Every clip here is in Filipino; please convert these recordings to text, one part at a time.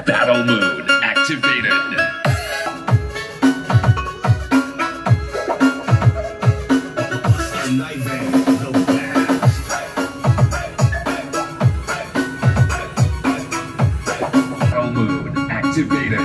Battle mode activated. Battle mode activated.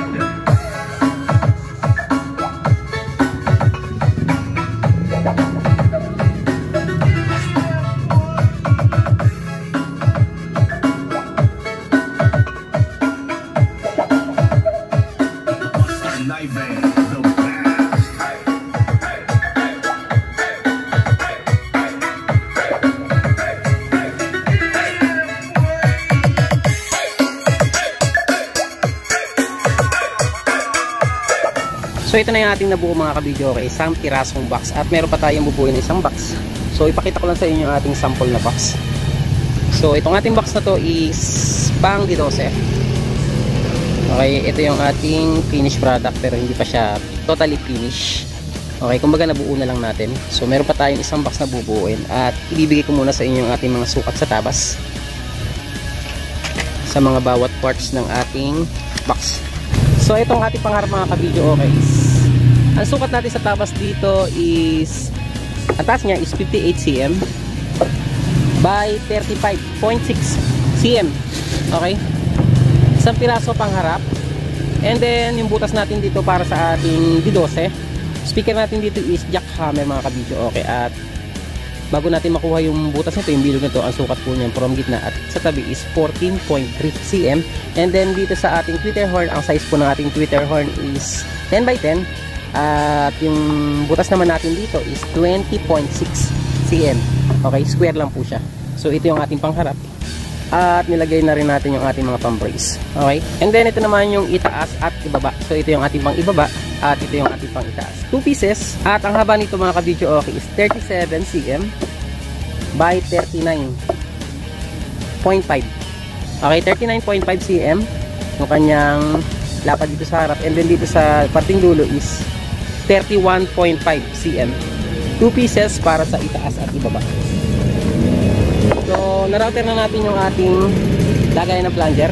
So ito na yung ating nabuo mga kabidyo, okay, isang pirasong box at meron pa tayong bubuin isang box. So ipakita ko lang sa inyo yung ating sample na box. So itong ating box na to is pang D12. Okay, ito yung ating finished product pero hindi pa siya totally finished. Okay, kumbaga nabuo na lang natin. So meron pa tayong isang box na bubuuin at ibibigay ko muna sa inyo yung ating mga sukat sa tabas sa mga bawat parts ng ating box. So itong ating pangharap mga kabidyo, okay, ang sukat natin sa tabas dito is, ang taas niya is 58 cm by 35.6 cm. Okay, isang piraso pangharap, and then yung butas natin dito para sa ating D12, speaker natin dito is jackhammer mga kabidyo, okay, at bago natin makuha yung butas nito, yung bilog nito, ang sukat po niyan from gitna at sa tabi is 14.3 cm. And then dito sa ating tweeter horn, ang size po ng ating tweeter horn is 10 by 10. At yung butas naman natin dito is 20.6 cm. Okay, square lang po siya. So ito yung ating pangharap. At nilagay na rin natin yung ating mga pang-brace. Okay, and then ito naman yung itaas at ibaba. So ito yung ating pang ibaba at ito yung ating pang itaas. 2 pieces at ang haba nito mga kabidyo, okay, is 37 cm by 39.5. Okay, 39.5 cm yung kanyang lapad dito sa harap, and then dito sa parting dulo is 31.5 cm. 2 pieces para sa itaas at ibaba. So na-router na natin yung ating lagayan ng plunger,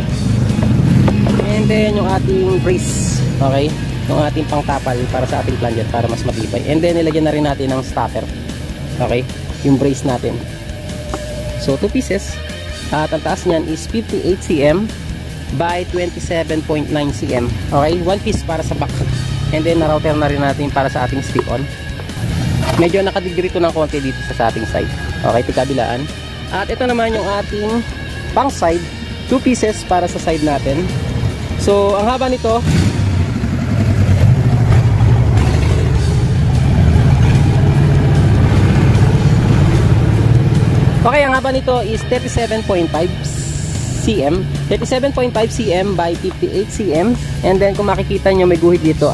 and then yung ating brace, okay, yung ating pangtapal para sa ating plunger para mas matibay, and then nilagyan na rin natin ng stopper, okay, yung brace natin. So 2 pieces at ang taas niyan is 58 cm by 27.9 cm. Okay, 1 piece para sa back, and then na-router na rin natin para sa ating stick on. Medyo nakadegree to ng konti dito sa ating side, okay, tikabilaan. At ito naman yung ating pang side, 2 pieces para sa side natin. So ang haba nito is 37.5 cm. 37.5 cm by 58 cm. And then kung makikita nyo may guhit dito,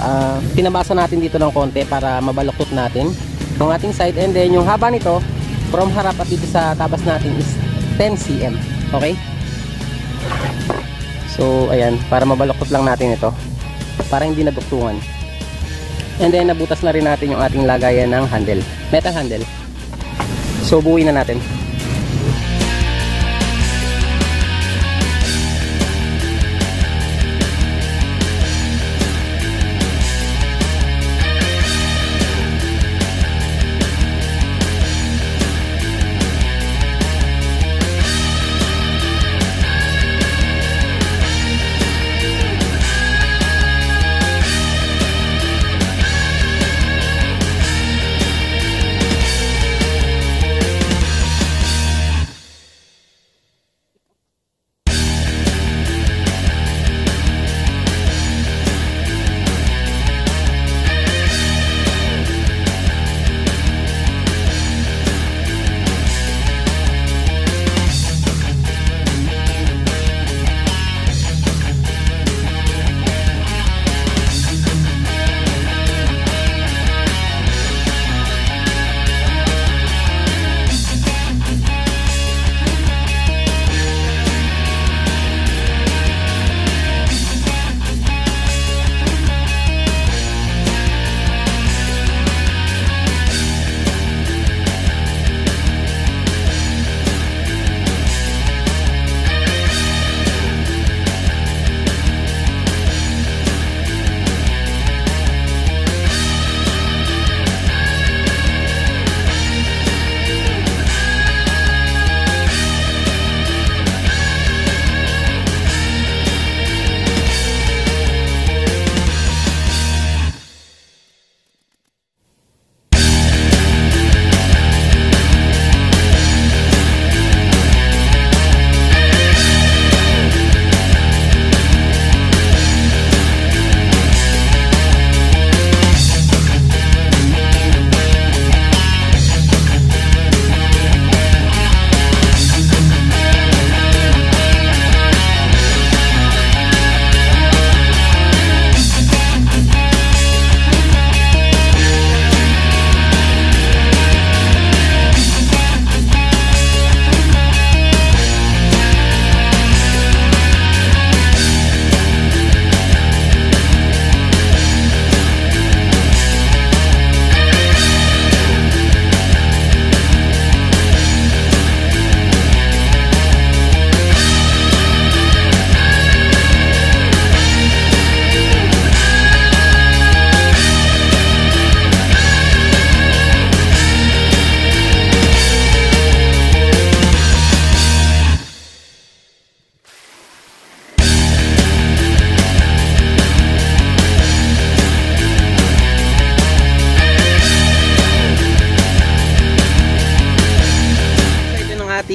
pinabasa natin dito ng konti para mabaluktot natin yung ating side. And then yung haba nito from harap at dito sa tabas natin is 10 cm. Okay? So ayan, para mabaluktot lang natin ito para hindi naduktungan. And then nabutas na rin natin yung ating lagayan ng handle, metal handle. So buuin na natin.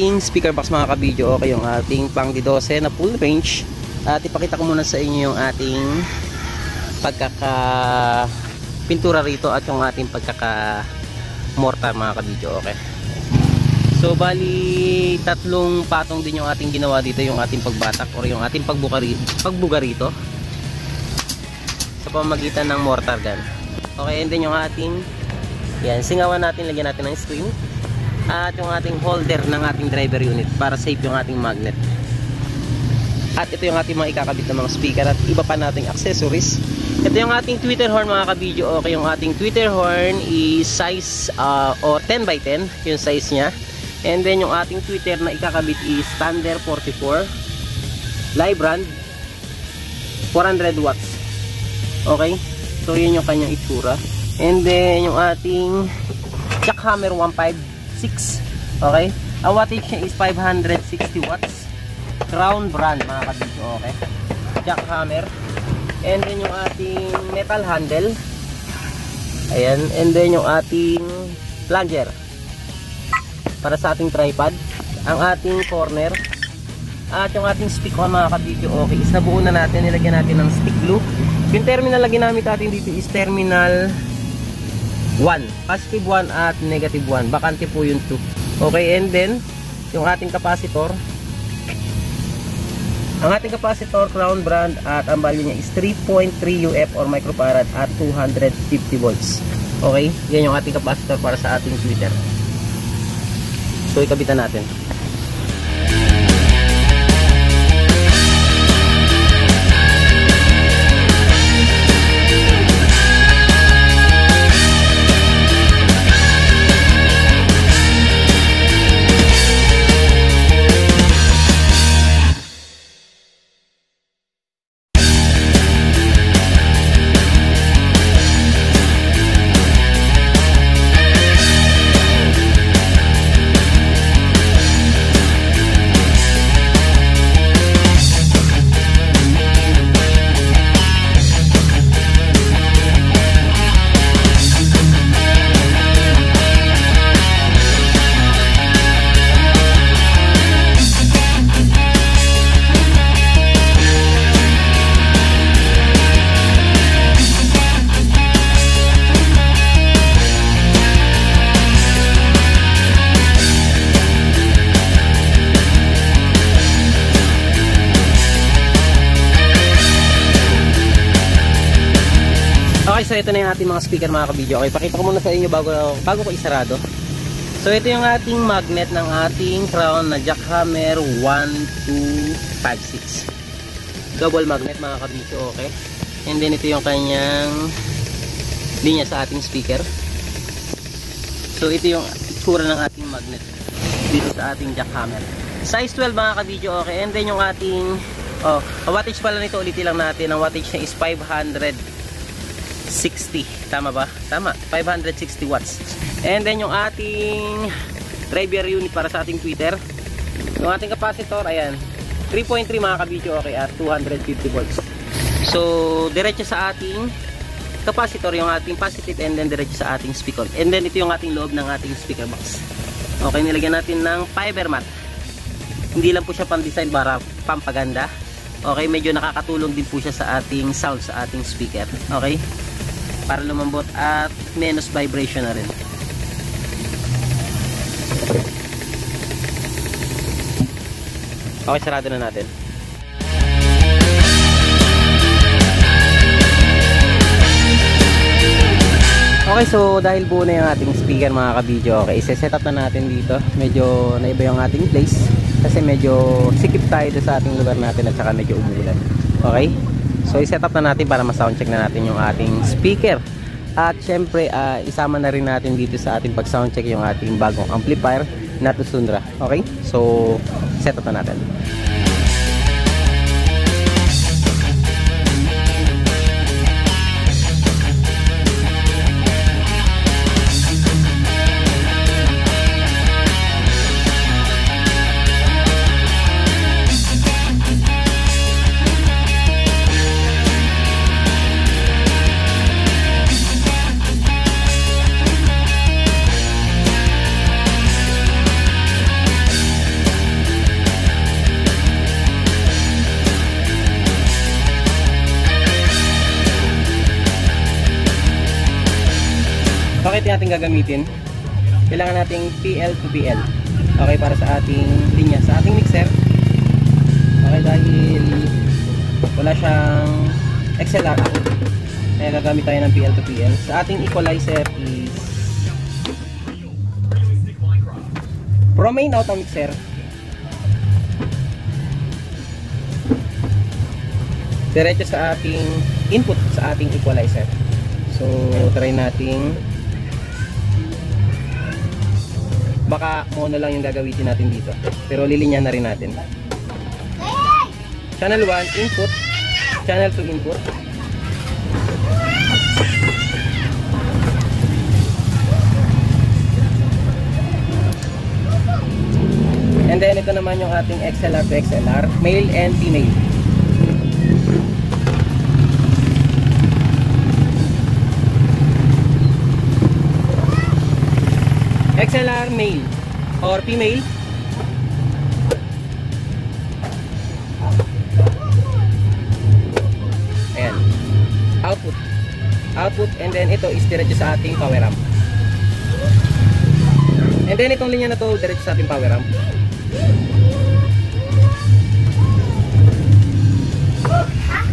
ating speaker box mga kabidyo, okay, yung ating pang D12 na full range. At ipakita ko muna sa inyo yung ating pintura rito at yung ating mortar mga kabidyo, okay. So bali tatlong patong din yung ating ginawa dito, yung ating pagbatak or yung ating pagbuga rito sa pamamagitan ng mortar gun. Okay, and then yung ating singawan natin, lagyan natin ng screen at yung ating holder ng ating driver unit para safe yung ating magnet. At ito yung ating mga ikakabit ng mga speaker at iba pa nating accessories. Ito yung ating tweeter horn mga kabidyo, okay. Yung ating tweeter horn is size 10x10 yung size nya. And then yung ating tweeter na ikakabit is Thunder 44 live brand, 400 watts. Okay, so yun yung kanyang itsura. And then yung ating jackhammer 156, okay. Ang wattage nya is 560 watts, Crown brand mga kabidyo, okay. Jackhammer. And then yung ating metal handle, ayan. And then yung ating plunger para sa ating tripod, ang ating corner, at yung ating stick on mga kabidyo, okay, is nabuo na natin, nilagyan natin ng stick glue. Yung terminal na ginamit natin dito is terminal 1, positive 1 at negative 1, bakante po yung 2, okay. And then yung ating capacitor, Crown brand, at ang value niya is 3.3 UF or microfarad at 250 volts, okay. Yan yung ating capacitor para sa ating tweeter. So ikabitan natin. Okay, so ito na yung ating mga speaker mga kabidyo. Okay, pakita ko muna sa inyo bago ko isarado. So ito yung ating magnet ng ating Crown na jackhammer 1256. Double magnet mga kabidyo, okay. And then ito yung kanyang linya sa ating speaker. So ito yung itsura ng ating magnet dito sa ating jackhammer. Size 12 mga kabidyo, okay. And then yung ating wattage pala nito, ulitin lang natin. Ang wattage niya is 560. Tama ba? Tama. 560 watts. And then yung ating driver unit para sa ating tweeter. Yung ating capacitor, ayan. 3.3 mga kabidyo, okay, at 250 volts. So, diretso sa ating capacitor, yung ating positive, and then diretso sa ating speaker. And then ito yung ating loob ng ating speaker box. Okay, nilagyan natin ng fiber mat. Hindi lang po siya pang-design para pampaganda. Okay, medyo nakakatulong din po siya sa ating sound, sa ating speaker. Okay? Para lumambot at menos vibration na rin. Okay, sarado na natin. Okay, so dahil buo na yung ating speaker mga kabidyo, okay, isa-set up na natin dito. Medyo naiba yung ating place kasi medyo sikip tayo sa ating lugar natin at saka medyo umulan. Okay? So i-set up na natin para ma-sound check na natin yung ating speaker. At syempre, isama na rin natin dito sa ating pag-sound check yung ating bagong amplifier na Tundra. Okay? So set up na natin. ito yung ating gagamitin. Kailangan nating PL to PL. Okay, para sa ating linya, sa ating mixer. Okay, dahil wala siyang XLR, kaya gagamit tayo ng PL to PL. Sa ating equalizer is from main out ang mixer. Diretso sa ating input sa ating equalizer. So, try nating baka mono lang yung gagawin natin dito. Pero lilinyan na rin natin. Channel 1, input. Channel 2, input. And then, ito naman yung ating XLR to XLR. Male and female. XLR male or female. Ayan. Output, and then ito is diretso sa ating power amp. And then itong linya na to diretso sa ating power amp.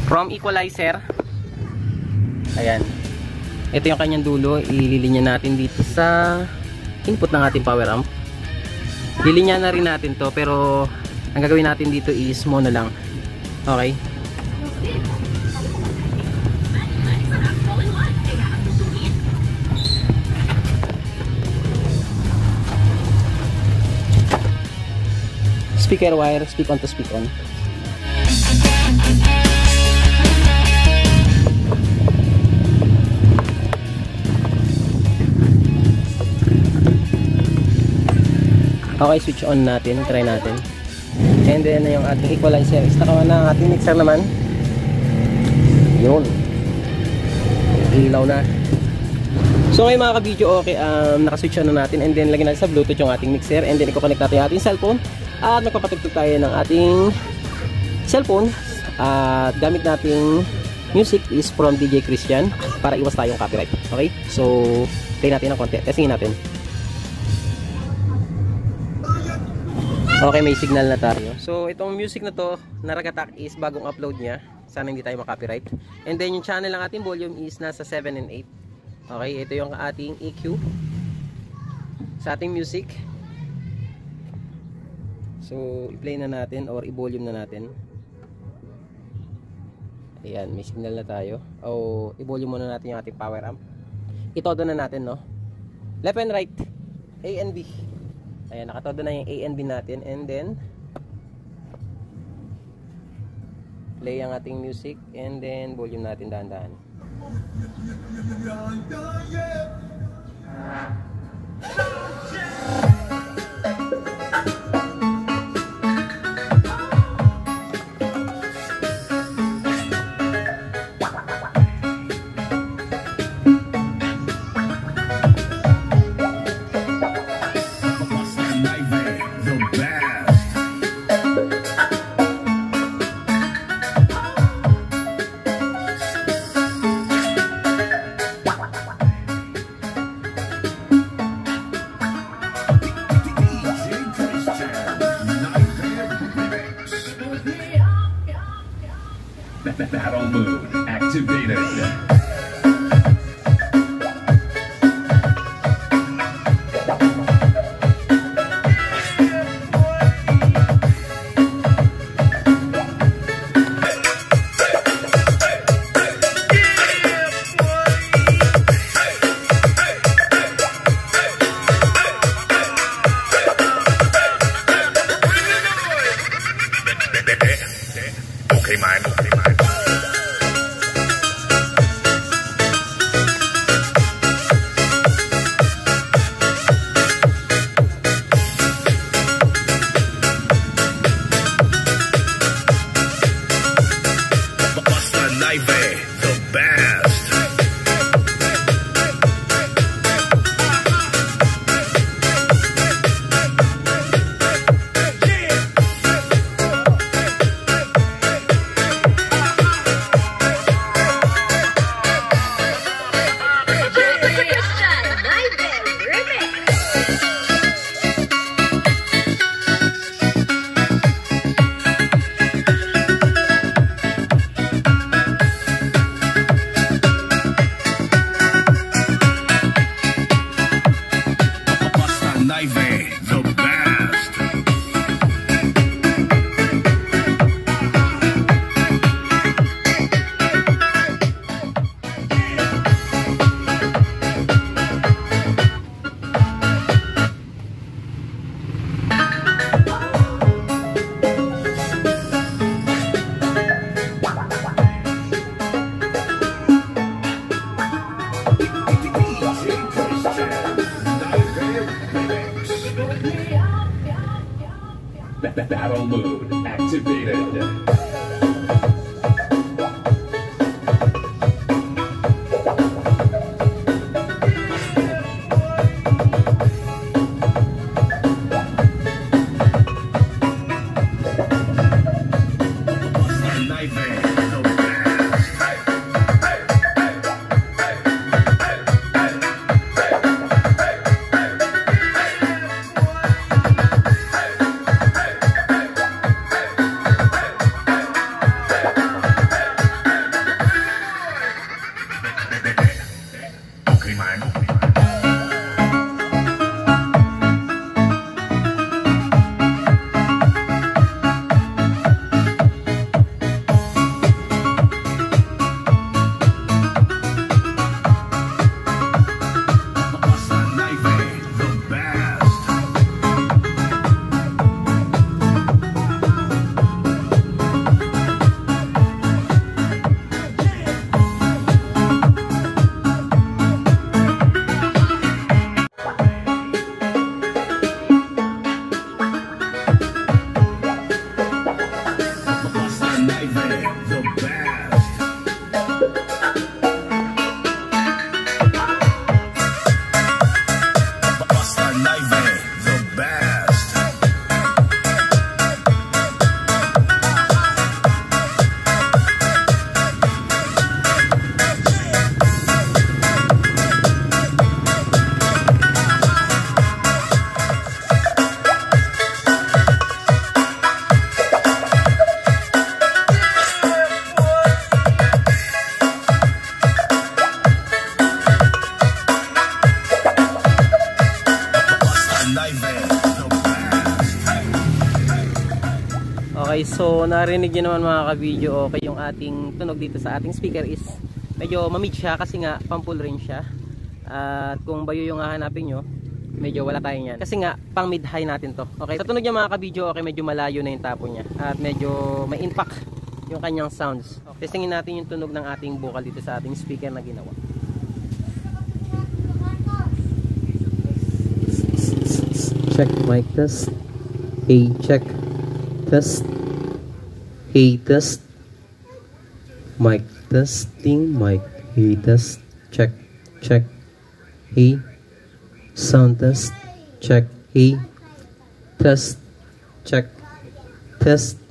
From equalizer. Ayan. Ito yung kanyang dulo, ililinya natin dito sa input ng ating power amp. Lilinya na rin natin to, pero ang gagawin natin dito is mono lang. Okay? Speaker wire, speak on to speak on. Okay, switch on natin, try natin. And then yung ating equalizer is nakawa na ang ating mixer naman. Yun. Ilaw na. So ngayon mga ka-video, okay, nakaswitch on na natin, and then lagyan natin sa Bluetooth yung ating mixer, and then i-connect natin yung ating cellphone at magpapatugtog tayo ng ating cellphone at gamit nating music is from DJ Christian para iwas tayong copyright. Okay? So, play natin ng konti. Testingin natin. Okay, may signal na tayo. So, itong music na to, Naragatak is bagong upload niya. Sana hindi tayo makopyright. And then, yung channel ng ating volume is nasa 7 and 8. Okay, ito yung ating EQ sa ating music. So, i-play na natin or i-volume na natin. Ayan, may signal na tayo. O, i-volume muna natin yung ating power amp. Itodo na natin, no? Left and right. A and B. Ayan, nakatodo na yung A and B natin. And then, play ang ating music. And then, volume natin dahan-dahan. Battle mode activated. Okay, man. Okay, man. Naive, the best. Battle mode activated. Okay, man. Okay, so narinig nyo naman mga ka-video. Okay, yung ating tunog dito sa ating speaker is medyo mamid siya kasi nga pang full range siya. At kung bayo yung hahanapin nyo, medyo wala tayo yan kasi nga pang mid high natin to. Okay, sa tunog niya mga ka-video, okay, medyo malayo na yung tapo niya at medyo may impact yung kanyang sounds. Okay, testingin natin yung tunog ng ating vocal dito sa ating speaker na ginawa. Check mic test. Hey, check. Test. Hey, test. Mic testing. Mic. Hey, test. Check. Check. Hey. Sound test. Check. Hey. Test. Check. Test.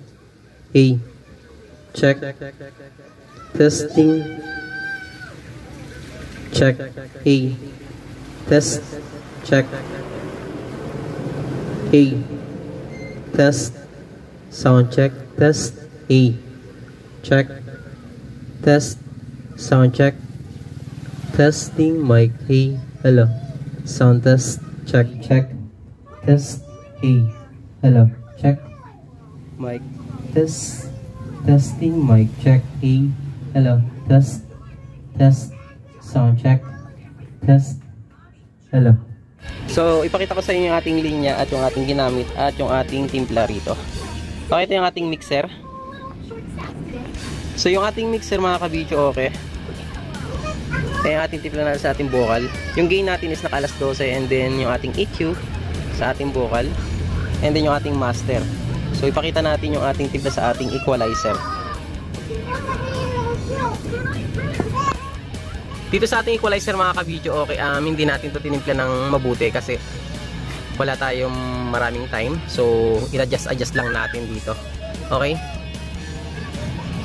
Hey. Check. Testing. Check. Hey. Test. Check. Hey. Test. Sound check. Test. Hey. Check. Test. Sound check. Testing mic. Hey. Hello. Sound test. Check. Check. Test. Hey. Hello. Check. Mic. Test. Testing mic. Check. Hey. Hello. Test. Test. Sound check. Test. Hello. So, ipakita ko sa inyo yung ating linya at yung ating ginamit at yung ating timpla rito. Okay, ito yung ating mixer. So, yung ating mixer mga ka-video, okay. Ito yung ating timpla na sa ating vocal. Yung gain natin is naka alas 12 and then yung ating EQ sa ating vocal and then yung ating master. So, ipakita natin yung ating timpla sa ating equalizer. Dito sa ating equalizer mga ka-video, okay, hindi natin to tinimpla ng mabuti kasi wala tayong maraming time. So, i-adjust lang natin dito. Okay?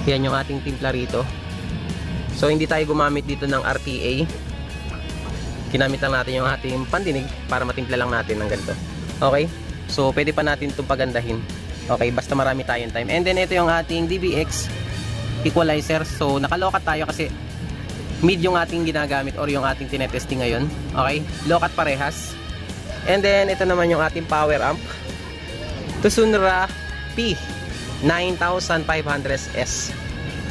Yan yung ating timpla rito. So, hindi tayo gumamit dito ng RTA. Ginamit lang natin yung ating pandinig para matimpla lang natin ng ganito. Okay? So, pwede pa natin itong pagandahin. Okay? Basta marami tayong time. And then, ito yung ating DBX equalizer. So, nakalokat tayo kasi mid yung ating ginagamit or yung ating tinetesting ngayon. Okay? Low cut parehas. And then, ito naman yung ating power amp. Tusunra P9500S.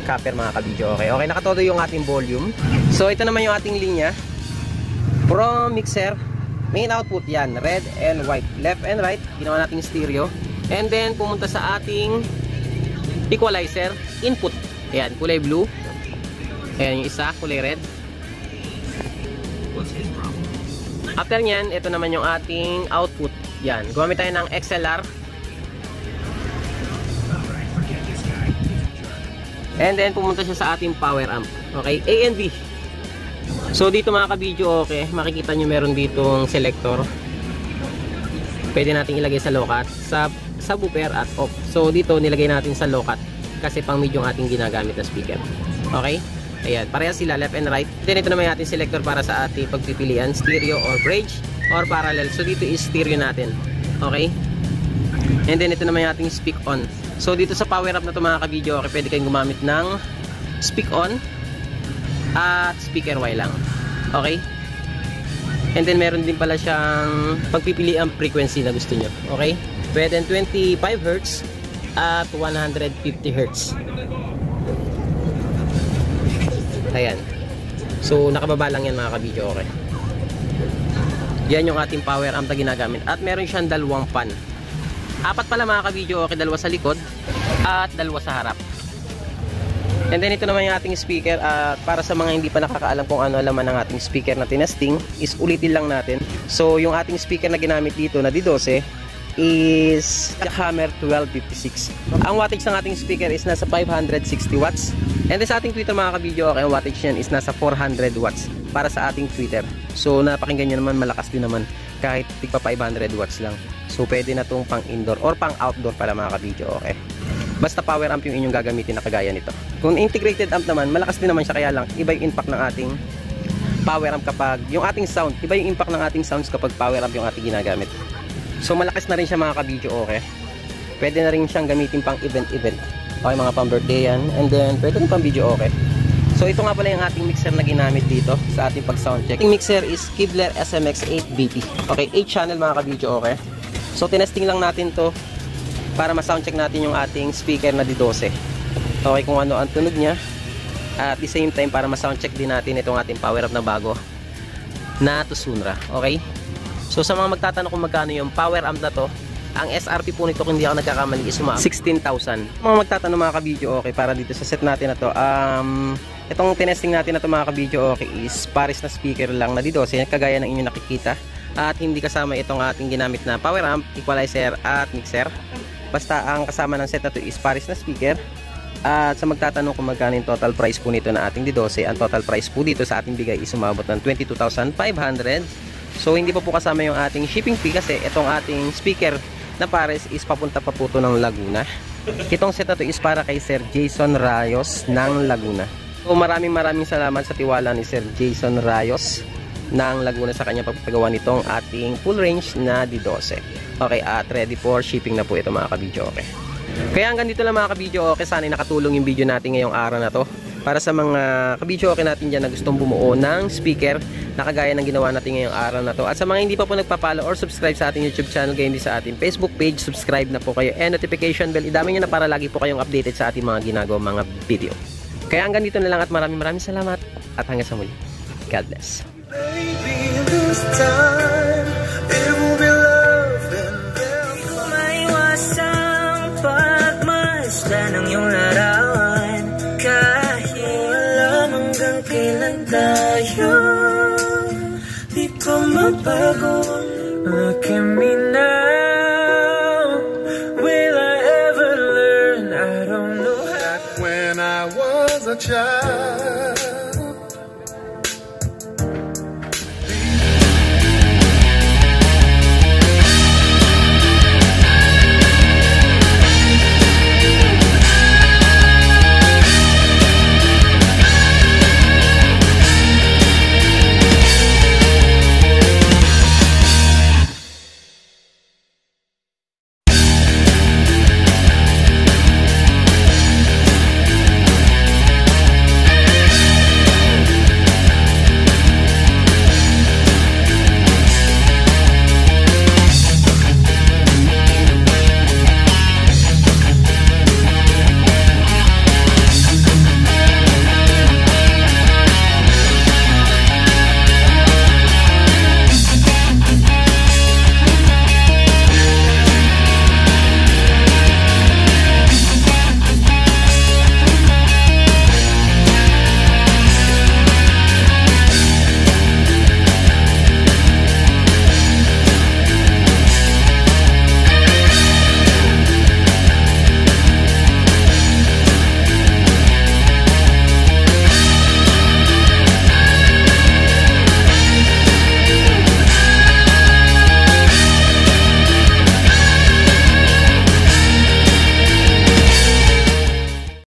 Copper mga kabidyo. Okay, okay, nakatodo yung ating volume. So, ito naman yung ating linya. From mixer, main output yan, red and white. Left and right, ginawa nating stereo. And then, pumunta sa ating equalizer, input. Ayan, kulay blue. Ayan yung isa, kulay red. After nyan, ito naman yung ating output. Yan, gumamit tayo ng XLR. And then, pumunta siya sa ating power amp. Okay, A and B. So, dito mga kabidyo, okay, makikita nyo meron ditong selector. Pwede natin ilagay sa low-cut, sa subwoofer at off. So, dito nilagay natin sa low-cut kasi pang mid yung ating ginagamit na speaker. Okay? Ayan, parehas sila, left and right. Then ito naman yung ating selector para sa ating pagpipilian, stereo or bridge or parallel. So dito is stereo natin. Okay? And then ito naman yung ating speak on. So dito sa power up na ito mga kabidyo, okay, pwede kayong gumamit ng speak on at speaker Y lang. Okay? And then meron din pala siyang pagpipilian frequency na gusto nyo. Okay? Pwede 25 Hz at 150 Hz. Ayan. So, nakababa lang yan mga kabidyo, okay. Yan yung ating power amp na ginagamit. At meron siyang dalawang fan. Apat pala mga kabidyo, okay. Dalawa sa likod at dalawa sa harap. And then, ito naman yung ating speaker. Para sa mga hindi pa nakakaalam kung ano alaman ng ating speaker na tinesting, is ulitin lang natin. So, yung ating speaker na ginamit dito na D12 is Hammer 1256. Ang wattage ng ating speaker is nasa 560 watts. And then sa ating tweeter mga kabidyo, okay, ang wattage niyan is nasa 400 watts para sa ating tweeter. So napakinggan nyo naman, malakas din naman kahit tigpa 500 watts lang. So pwede na itong pang indoor or pang outdoor pala mga kabidyo, okay. Basta power amp yung inyong gagamitin na kagaya nito. Kung integrated amp naman, malakas din naman siya, kaya lang iba yung impact ng ating power amp kapag yung ating sound, iba yung impact ng ating sounds kapag power amp yung ating ginagamit. So malakas na rin siya mga kabidyo, okay. Pwede na rin siyang gamitin pang event. Okay, mga pang birthday yan. And then pwede rin pang video, okay. So ito nga pala yung ating mixer na ginamit dito sa ating pag sound check. Ating mixer is Kibler SMX8BT. Okay, 8 channel mga kabidyo, okay. So tinesting lang natin to para ma-sound check natin yung ating speaker na D12. Okay, kung ano ang tunog niya. At the same time para ma-sound check din natin itong ating power up na bago na Tusunra, okay. So sa mga magtatanong kung magkano yung power amp na to, ang SRP po nito kung hindi ako nagkakamali is 16,000. Mga magtatanong mga kabidyo, okay, para dito sa set natin na to, itong tinesting natin na to mga kabidyo, okay, is pares na speaker lang na D12 kagaya ng inyong nakikita, at hindi kasama itong ating ginamit na power amp, equalizer at mixer. Basta ang kasama ng set na to is pares na speaker. At sa magtatanong kung magkano yung total price po nito na ating D12, ang total price po dito sa ating bigay is umabot ng 22,500. So hindi pa po kasama yung ating shipping fee kasi itong ating speaker na pares is papunta pa po ito ng Laguna. Itong set na to is para kay Sir Jason Rayos ng Laguna. So maraming salamat sa tiwala ni Sir Jason Rayos ng Laguna sa kanyang pagpapagawa nitong ating full range na D12. Okay, at ready for shipping na po ito mga kabidyo, okay. Kaya hanggang dito lang mga kabidyo, okay, sana'y nakatulong yung video natin ngayong araw na to para sa mga kabidyo okay natin dyan na gustong bumuo ng speaker na kagaya ng ginawa natin ngayong araw na to. At sa mga hindi pa po nagpa-follow or subscribe sa ating YouTube channel, gayon din sa ating Facebook page, subscribe na po kayo and notification bell, idami nyo na para lagi po kayong updated sa ating mga ginagawang mga video. Kaya hanggang dito na lang at maraming salamat at hanggang sa muli. God bless. Baby, this time it will be love and then maiwasang pagmasdan ng iyong larawan. Kailan tayo di pa mabago.